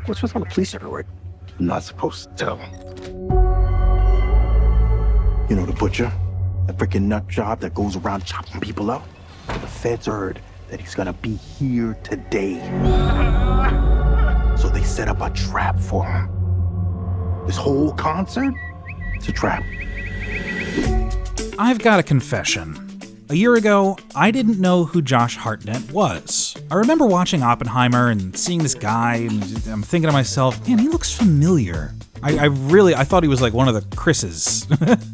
What's with all the police everywhere? I'm not supposed to tell. You know the butcher? The freaking nut job that goes around chopping people up? The feds heard that he's gonna be here today. So they set up a trap for him. This whole concert, it's a trap. I've got a confession. A year ago, I didn't know who Josh Hartnett was. I remember watching Oppenheimer and seeing this guy, and I'm thinking to myself, man, he looks familiar. I thought he was like one of the Chris's.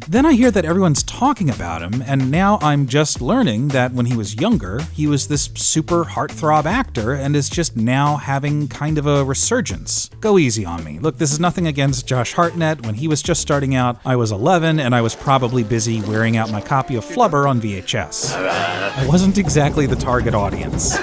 Then I hear that everyone's talking about him, and now I'm just learning that when he was younger, he was this super heartthrob actor and is just now having kind of a resurgence. Go easy on me. Look, this is nothing against Josh Hartnett. When he was just starting out, I was 11, and I was probably busy wearing out my copy of Flubber on VHS. I wasn't exactly the target audience.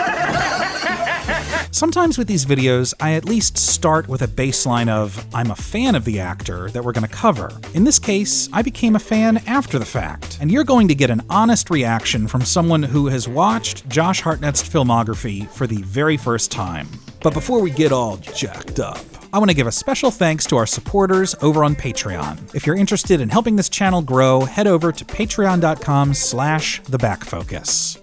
Sometimes with these videos, I at least start with a baseline of, I'm a fan of the actor that we're going to cover. In this case, I became a fan after the fact, and you're going to get an honest reaction from someone who has watched Josh Hartnett's filmography for the very first time. But before we get all jacked up, I want to give a special thanks to our supporters over on Patreon. If you're interested in helping this channel grow, head over to patreon.com/thebackfocus.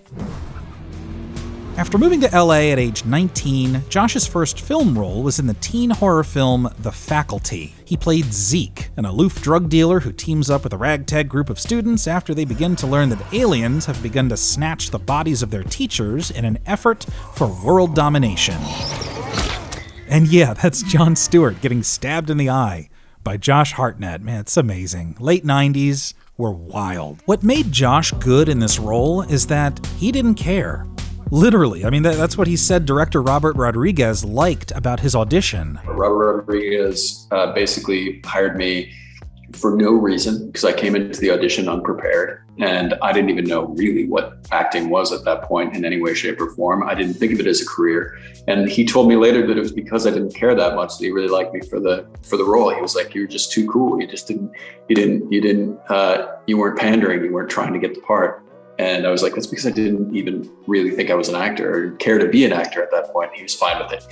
After moving to LA at age 19, Josh's first film role was in the teen horror film The Faculty. He played Zeke, an aloof drug dealer who teams up with a ragtag group of students after they begin to learn that aliens have begun to snatch the bodies of their teachers in an effort for world domination. And yeah, that's Jon Stewart getting stabbed in the eye by Josh Hartnett. Man, it's amazing. Late 90s were wild. What made Josh good in this role is that he didn't care. Literally. I mean, that's what he said director Robert Rodriguez liked about his audition. Robert Rodriguez basically hired me for no reason, because I came into the audition unprepared, and I didn't even know really what acting was at that point in any way, shape, or form. I didn't think of it as a career. And he told me later that it was because I didn't care that much that he really liked me for the role. He was like, "You're just too cool. You weren't pandering. You weren't trying to get the part." And I was like, that's because I didn't even really think I was an actor or care to be an actor at that point. He was fine with it.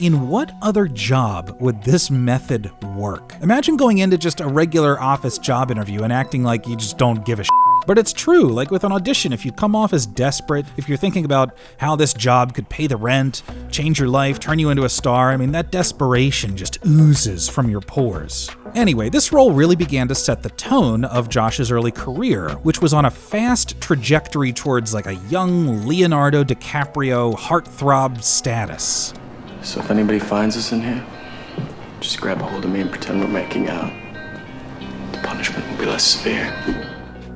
In what other job would this method work? Imagine going into just a regular office job interview and acting like you just don't give a shit. But it's true, like with an audition, if you come off as desperate, if you're thinking about how this job could pay the rent, change your life, turn you into a star, I mean, that desperation just oozes from your pores. Anyway, this role really began to set the tone of Josh's early career, which was on a fast trajectory towards like a young Leonardo DiCaprio heartthrob status. So if anybody finds us in here, just grab a hold of me and pretend we're making out. The punishment will be less severe.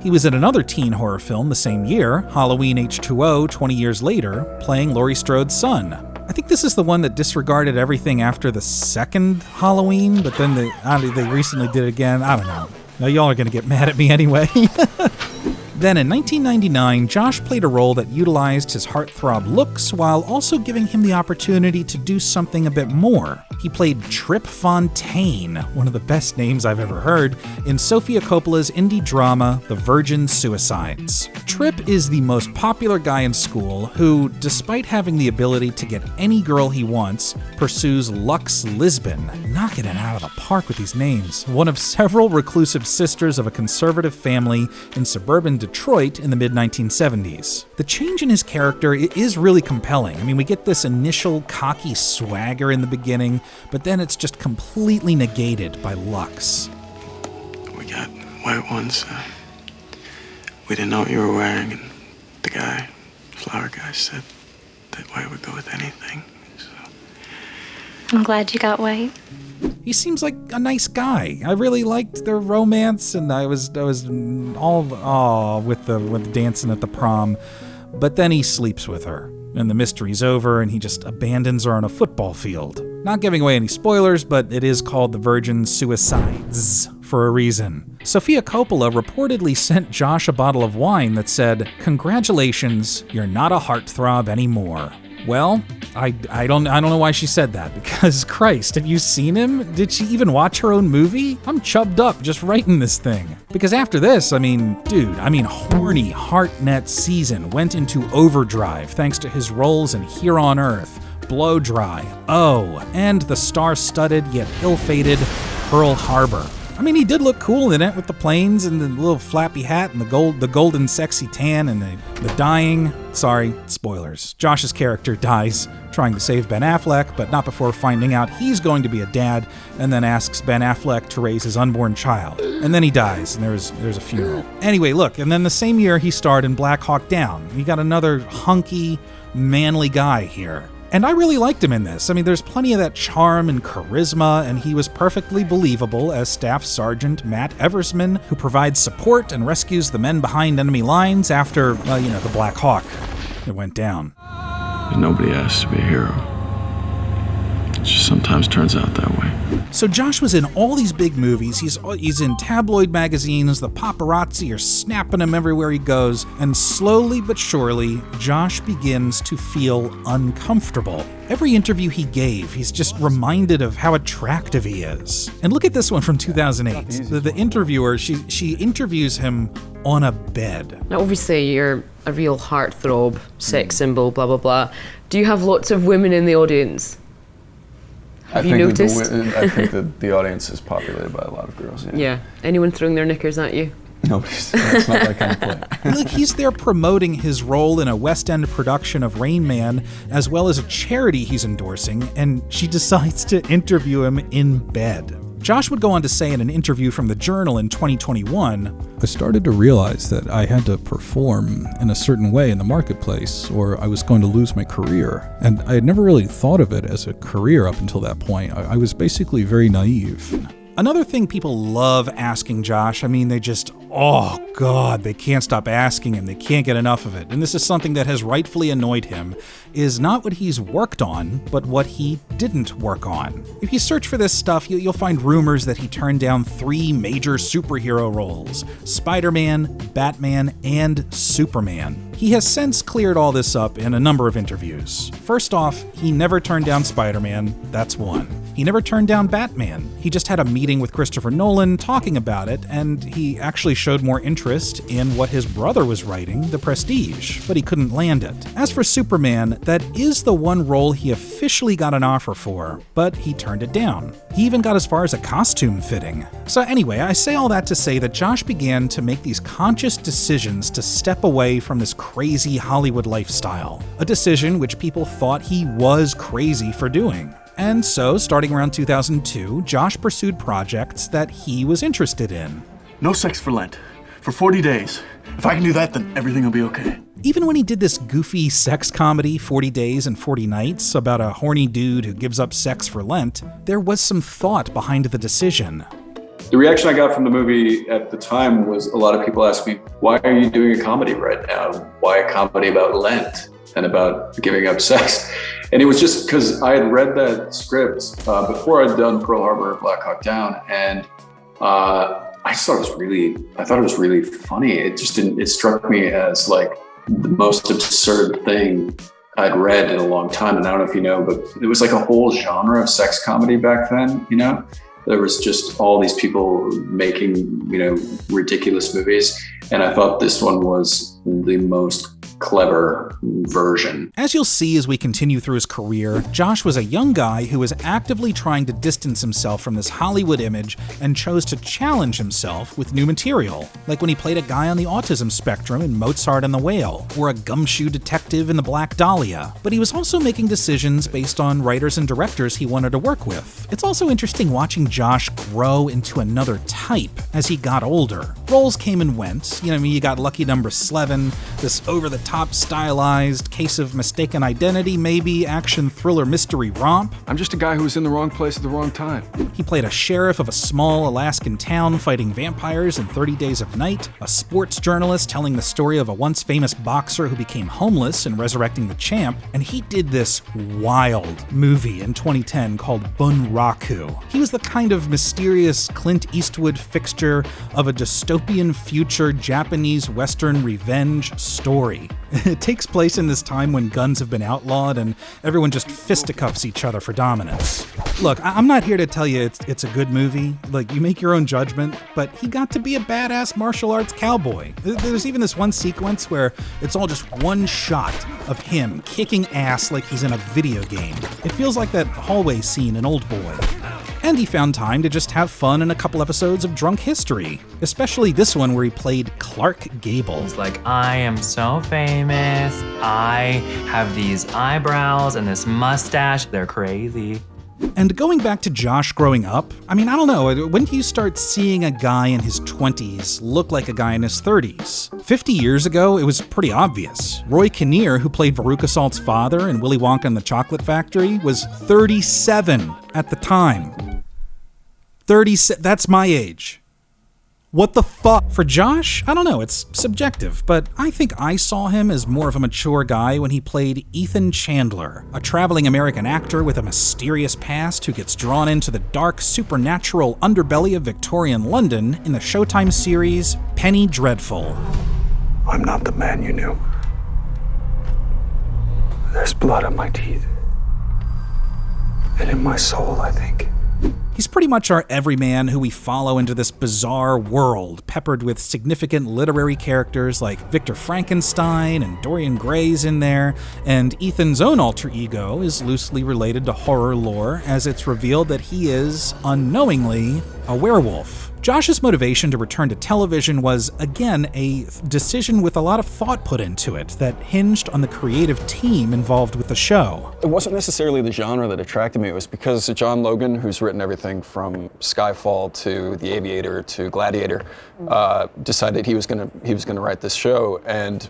He was in another teen horror film the same year, Halloween H2O, 20 years later, playing Laurie Strode's son. I think this is the one that disregarded everything after the second Halloween, but then they recently did it again. I don't know. Now y'all are going to get mad at me anyway. Then in 1999, Josh played a role that utilized his heartthrob looks while also giving him the opportunity to do something a bit more. He played Trip Fontaine, one of the best names I've ever heard, in Sofia Coppola's indie drama, The Virgin Suicides. Trip is the most popular guy in school who, despite having the ability to get any girl he wants, pursues Lux Lisbon, knocking it out of the park with these names, one of several reclusive sisters of a conservative family in suburban Detroit in the mid-1970s. The change in his character is really compelling. I mean, we get this initial cocky swagger in the beginning, but then it's just completely negated by Lux. We got white ones. We didn't know what you were wearing, and the flower guy said that white would go with anything. So. I'm glad you got white. He seems like a nice guy. I really liked their romance, and I was all with the dancing at the prom. But then he sleeps with her, and the mystery's over, and he just abandons her on a football field. Not giving away any spoilers, but it is called The Virgin Suicides for a reason. Sofia Coppola reportedly sent Josh a bottle of wine that said, "Congratulations, you're not a heartthrob anymore." Well, I don't know why she said that, because Christ, have you seen him? Did she even watch her own movie? I'm chubbed up just writing this thing. Because after this, horny Hartnett season went into overdrive thanks to his roles in Here on Earth, Blow Dry, Oh, and the star-studded yet ill-fated Pearl Harbor. I mean, he did look cool in it with the planes and the little flappy hat and the golden sexy tan and the dying. Sorry, spoilers. Josh's character dies trying to save Ben Affleck, but not before finding out he's going to be a dad, and then asks Ben Affleck to raise his unborn child. And then he dies, and there's a funeral. Anyway, look, and then the same year he starred in Black Hawk Down. You got another hunky, manly guy here. And I really liked him in this. I mean, there's plenty of that charm and charisma, and he was perfectly believable as Staff Sergeant Matt Eversman, who provides support and rescues the men behind enemy lines after, the Black Hawk. It went down. Nobody asked to be a hero. It just sometimes turns out that way. So Josh was in all these big movies. He's in tabloid magazines. The paparazzi are snapping him everywhere he goes. And slowly but surely, Josh begins to feel uncomfortable. Every interview he gave, he's just reminded of how attractive he is. And look at this one from 2008. The interviewer, she interviews him on a bed. Now, obviously, you're a real heartthrob, sex symbol, blah, blah, blah. Do you have lots of women in the audience? Have you noticed? I think that the audience is populated by a lot of girls. Yeah. Anyone throwing their knickers at you? Nobody's. That's not that kind of play. Like, he's there promoting his role in a West End production of Rain Man, as well as a charity he's endorsing, and she decides to interview him in bed. Josh would go on to say in an interview from the Journal in 2021, I started to realize that I had to perform in a certain way in the marketplace or I was going to lose my career. And I had never really thought of it as a career up until that point. I was basically very naive. Another thing people love asking Josh, I mean, they can't stop asking him. They can't get enough of it. And this is something that has rightfully annoyed him, is not what he's worked on, but what he didn't work on. If you search for this stuff, you'll find rumors that he turned down 3 major superhero roles: Spider-Man, Batman, and Superman. He has since cleared all this up in a number of interviews. First off, he never turned down Spider-Man, that's one. He never turned down Batman. He just had a meeting with Christopher Nolan talking about it, and he actually showed more interest in what his brother was writing, The Prestige, but he couldn't land it. As for Superman, that is the one role he officially got an offer for, but he turned it down. He even got as far as a costume fitting. So anyway, I say all that to say that Josh began to make these conscious decisions to step away from this crazy Hollywood lifestyle, a decision which people thought he was crazy for doing. And so, starting around 2002, Josh pursued projects that he was interested in. No sex for Lent. For 40 days. If I can do that, then everything will be okay. Even when he did this goofy sex comedy, 40 Days and 40 Nights, about a horny dude who gives up sex for Lent, there was some thought behind the decision. The reaction I got from the movie at the time was a lot of people asked me, why are you doing a comedy right now? Why a comedy about Lent and about giving up sex? And it was just because I had read that script before I'd done Pearl Harbor and Black Hawk Down, and I thought it was really funny. It struck me as like the most absurd thing I'd read in a long time. And I don't know if you know, but it was like a whole genre of sex comedy back then, you know? There was just all these people making, ridiculous movies. And I thought this one was the most clever version. As you'll see as we continue through his career, Josh was a young guy who was actively trying to distance himself from this Hollywood image and chose to challenge himself with new material, like when he played a guy on the autism spectrum in Mozart and the Whale, or a gumshoe detective in The Black Dahlia. But he was also making decisions based on writers and directors he wanted to work with. It's also interesting watching Josh grow into another type as he got older. Roles came and went. You got Lucky Number Slevin, this over-the-top stylized case of mistaken identity, maybe action thriller mystery romp. I'm just a guy who was in the wrong place at the wrong time. He played a sheriff of a small Alaskan town fighting vampires in 30 Days of Night, a sports journalist telling the story of a once famous boxer who became homeless and resurrecting the champ, and he did this wild movie in 2010 called Bunraku. He was the kind of mysterious Clint Eastwood fixture of a dystopian future Japanese Western revenge story. It takes place in this time when guns have been outlawed and everyone just fisticuffs each other for dominance. Look, I'm not here to tell you it's a good movie. Like, you make your own judgment, but he got to be a badass martial arts cowboy. There's even this one sequence where it's all just one shot of him kicking ass like he's in a video game. It feels like that hallway scene in Old Boy. And he found time to just have fun in a couple episodes of Drunk History, especially this one where he played Clark Gable. He's like, I am so famous. I have these eyebrows and this mustache. They're crazy. And going back to Josh growing up, I mean, I don't know, when do you start seeing a guy in his 20s look like a guy in his 30s? 50 years ago, it was pretty obvious. Roy Kinnear, who played Veruca Salt's father in Willy Wonka and the Chocolate Factory, was 37 at the time. 37, that's my age. What the fuck? For Josh, I don't know, it's subjective, but I think I saw him as more of a mature guy when he played Ethan Chandler, a traveling American actor with a mysterious past who gets drawn into the dark, supernatural underbelly of Victorian London in the Showtime series Penny Dreadful. I'm not the man you knew. There's blood on my teeth. And in my soul, I think. He's pretty much our everyman who we follow into this bizarre world, peppered with significant literary characters like Victor Frankenstein and Dorian Gray's in there, and Ethan's own alter ego is loosely related to horror lore, as it's revealed that he is, unknowingly, a werewolf. Josh's motivation to return to television was, again, a decision with a lot of thought put into it that hinged on the creative team involved with the show. It wasn't necessarily the genre that attracted me. It was because John Logan, who's written everything from Skyfall to The Aviator to Gladiator, decided he was gonna write this show, and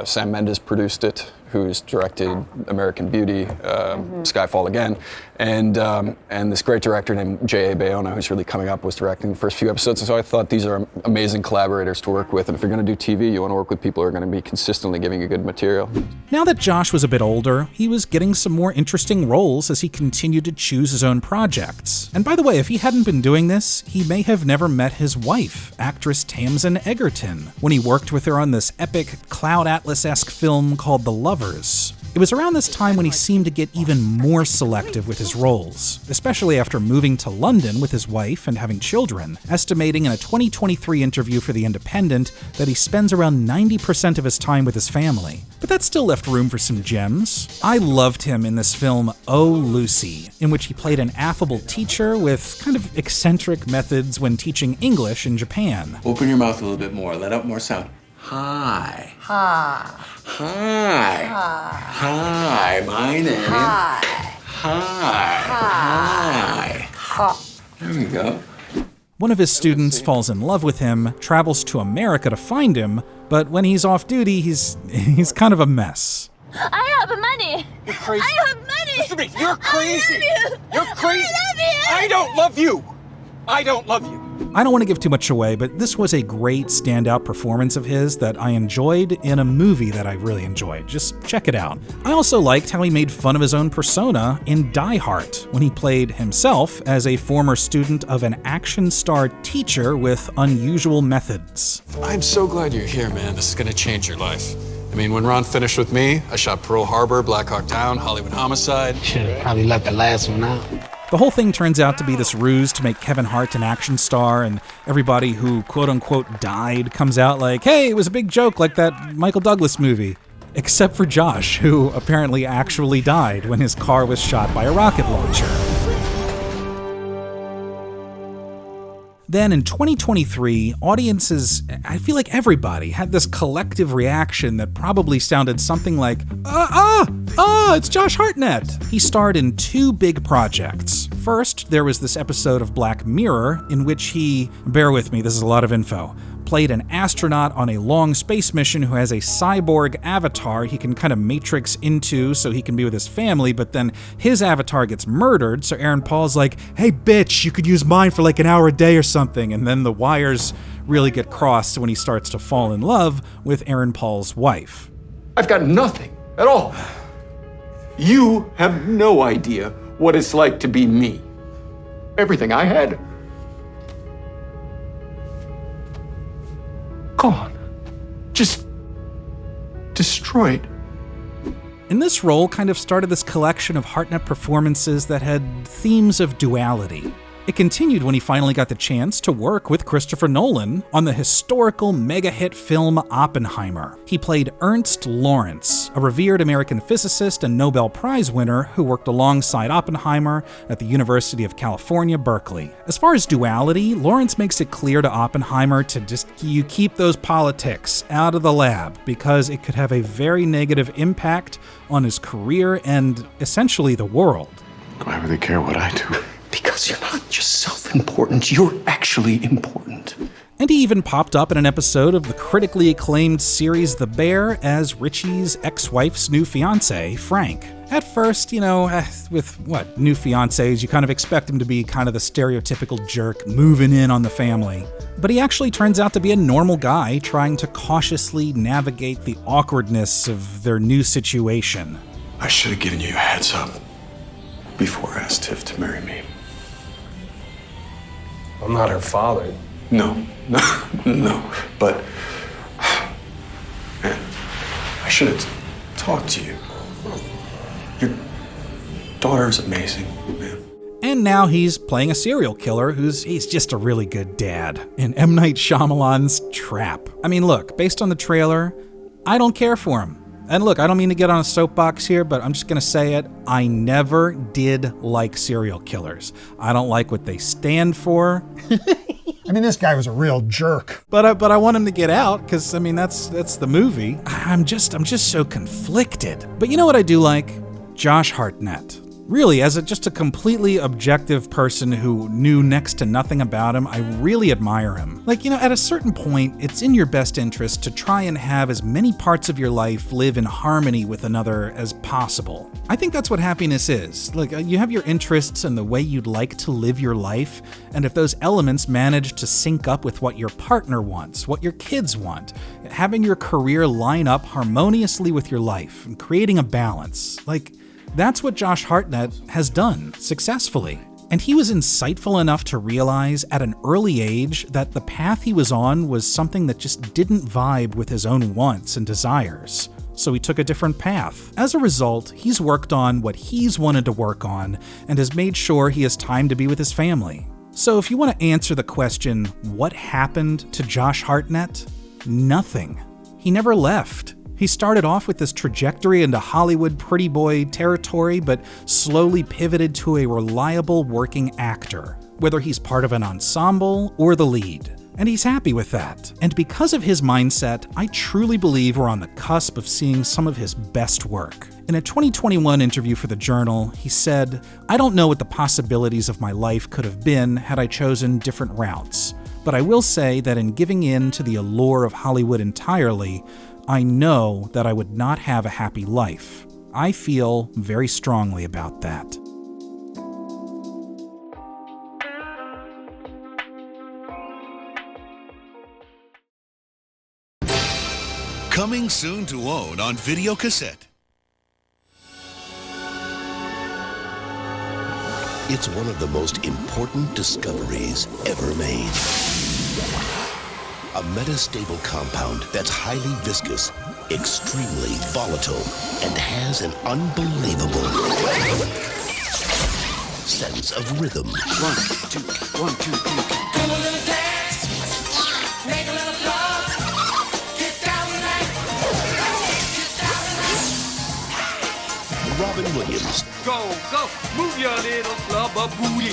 Sam Mendes produced it, who's directed American Beauty, Skyfall again, and this great director named J.A. Bayona, who's really coming up, was directing the first few episodes. And so I thought these are amazing collaborators to work with. And if you're going to do TV, you want to work with people who are going to be consistently giving you good material. Now that Josh was a bit older, he was getting some more interesting roles as he continued to choose his own projects. And by the way, if he hadn't been doing this, he may have never met his wife, actress Tamsin Egerton, when he worked with her on this epic Cloud Atlas-esque film called The Lovers. It was around this time when he seemed to get even more selective with his roles, especially after moving to London with his wife and having children, estimating in a 2023 interview for The Independent that he spends around 90% of his time with his family. But that still left room for some gems. I loved him in this film Oh Lucy, in which he played an affable teacher with kind of eccentric methods when teaching English in Japan. Open your mouth a little bit more. Let out more sound. Hi. Hi. Hi. Hi. Hi. My name. Hi. Hi. Hi. There we go. One of his students falls in love with him, travels to America to find him, but when he's off duty, he's kind of a mess. I have money. You're crazy. I have money. Listen to me. You're crazy. I love you. You're crazy. I love you. I don't love you. I don't love you. I don't want to give too much away, but this was a great standout performance of his that I enjoyed in a movie that I really enjoyed. Just check it out. I also liked how he made fun of his own persona in Die Hard, when he played himself as a former student of an action star teacher with unusual methods. I'm so glad you're here, man. This is going to change your life. I mean, when Ron finished with me, I shot Pearl Harbor, Black Hawk Down, Hollywood Homicide. Should have probably left the last one out. The whole thing turns out to be this ruse to make Kevin Hart an action star, and everybody who quote-unquote died comes out like, hey, it was a big joke like that Michael Douglas movie. Except for Josh, who apparently actually died when his car was shot by a rocket launcher. Then in 2023, audiences, I feel like everybody, had this collective reaction that probably sounded something like, it's Josh Hartnett! He starred in 2 big projects. First, there was this episode of Black Mirror in which he, bear with me, this is a lot of info, played an astronaut on a long space mission who has a cyborg avatar he can kind of matrix into so he can be with his family, but then his avatar gets murdered, so Aaron Paul's like, hey bitch, you could use mine for like an hour a day or something, and then the wires really get crossed when he starts to fall in love with Aaron Paul's wife. I've got nothing at all. You have no idea what it's like to be me. Everything I had, gone. Just destroyed. And this role kind of started this collection of Hartnett performances that had themes of duality. It continued when he finally got the chance to work with Christopher Nolan on the historical mega-hit film Oppenheimer. He played Ernst Lawrence, a revered American physicist and Nobel Prize winner who worked alongside Oppenheimer at the University of California, Berkeley. As far as duality, Lawrence makes it clear to Oppenheimer to just you keep those politics out of the lab because it could have a very negative impact on his career and essentially the world. Do I really care what I do? Because you're not just self-important, you're actually important. And he even popped up in an episode of the critically acclaimed series The Bear as Richie's ex-wife's new fiancé, Frank. At first, with new fiancés, you kind of expect him to be kind of the stereotypical jerk moving in on the family. But he actually turns out to be a normal guy trying to cautiously navigate the awkwardness of their new situation. I should have given you a heads up before I asked Tiff to marry me. I'm not her father. No. But, man, I should have talked to you. Your daughter's amazing, man. And now he's playing a serial killer he's just a really good dad in M. Night Shyamalan's Trap. I mean, look, based on the trailer, I don't care for him. And look, I don't mean to get on a soapbox here, but I'm just going to say it. I never did like serial killers. I don't like what they stand for. I mean, this guy was a real jerk. But I want him to get out because, I mean, that's the movie. I'm just so conflicted. But you know what I do like? Josh Hartnett. Really, as just a completely objective person who knew next to nothing about him, I really admire him. At a certain point, it's in your best interest to try and have as many parts of your life live in harmony with another as possible. I think that's what happiness is. You have your interests and the way you'd like to live your life, and if those elements manage to sync up with what your partner wants, what your kids want, having your career line up harmoniously with your life, and creating a balance, that's what Josh Hartnett has done successfully. And he was insightful enough to realize at an early age that the path he was on was something that just didn't vibe with his own wants and desires. So he took a different path. As a result, he's worked on what he's wanted to work on and has made sure he has time to be with his family. So if you want to answer the question, what happened to Josh Hartnett? Nothing. He never left. He started off with this trajectory into Hollywood pretty boy territory, but slowly pivoted to a reliable working actor, whether he's part of an ensemble or the lead. And he's happy with that. And because of his mindset, I truly believe we're on the cusp of seeing some of his best work. In a 2021 interview for the Journal, he said, "I don't know what the possibilities of my life could have been had I chosen different routes. But I will say that in giving in to the allure of Hollywood entirely, I know that I would not have a happy life. I feel very strongly about that." Coming soon to own on video cassette. It's one of the most important discoveries ever made. A metastable compound that's highly viscous, extremely volatile, and has an unbelievable sense of rhythm. 1, 2, 1, 2, 3. Do a little dance, make a little love, get down tonight, get down tonight. Robin Williams. Go, move your little flubber booty.